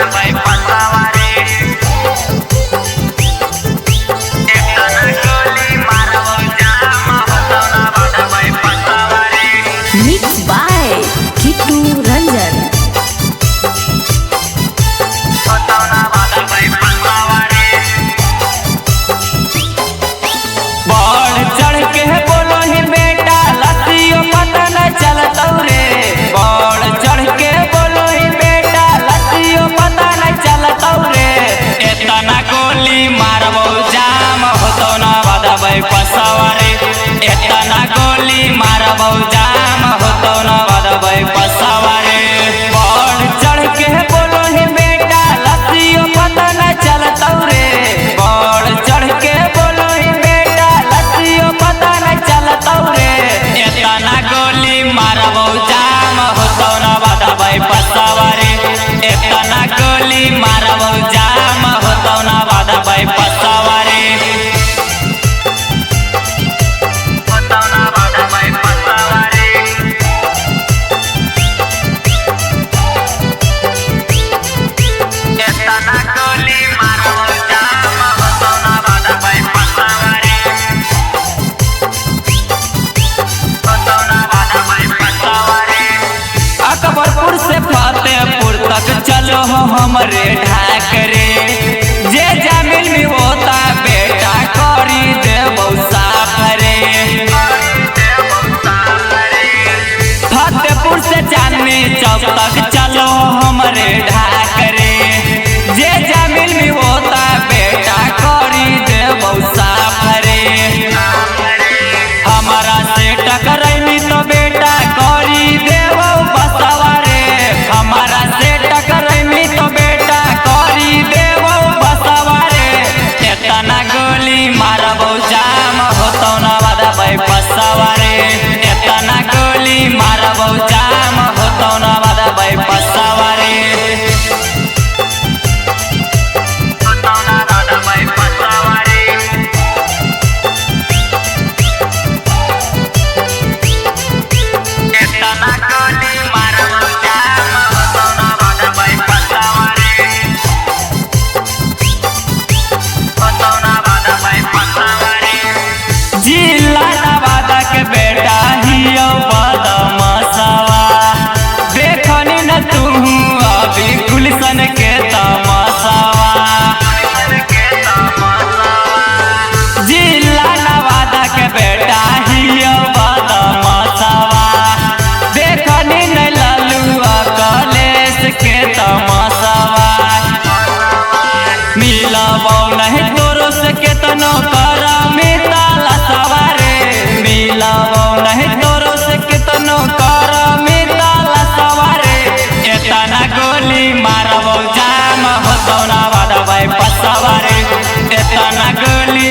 पसवारे एतना गोली मारबौ जाम होतो न बदबै पसवारे। बढ़ चढ़ के बोलो ही बेटा लसियो पता न चलतौ रे। बढ़ चढ़ के बोलो ही बेटा लसियो पता न चलतौ रे। एतना गोली मारबौ जाम होतो न बदबै पसवारे। एतना गोली मारबौ जाम होतो न बदबै पसवारे। अकबरपुर से फतेहपुर तक चलो हमरे ढाकरे। जे जमीन में होता बेटा करी देबौ साफरे। फतेहपुर से चांदनी चौक तक चलो हमरे ढाकरे। जे जमीन में होता बेटा करी देबौ साफरे। हमारा से टकराई तो बेटा करी देबौ बसवारे। हमारा से टकराई तो बेटा करी देबौ बसवारे। एतना गोली मारबौ जाम होतो न बदबै पसवारे। एतना गोली मारबौ जाम होतो न बदबै पसवारे। जिला नवादा के बेटा हियो बदमाशवा। देखनी न तू अभी गुलशन के तमाशवा। जिला नवादा के बेटा हियो बदमाशवा। देखनी न ललुआ कलेश के तमाशवा। मिलबौ नहीं तोरो से केतनो करा मिता लसवारे। मिलबौ नहीं तोरो से केतनो करा मिता लसवारे। एतना गोली मारबौ जाम होतो न बदबै पसवारे। एतना गोली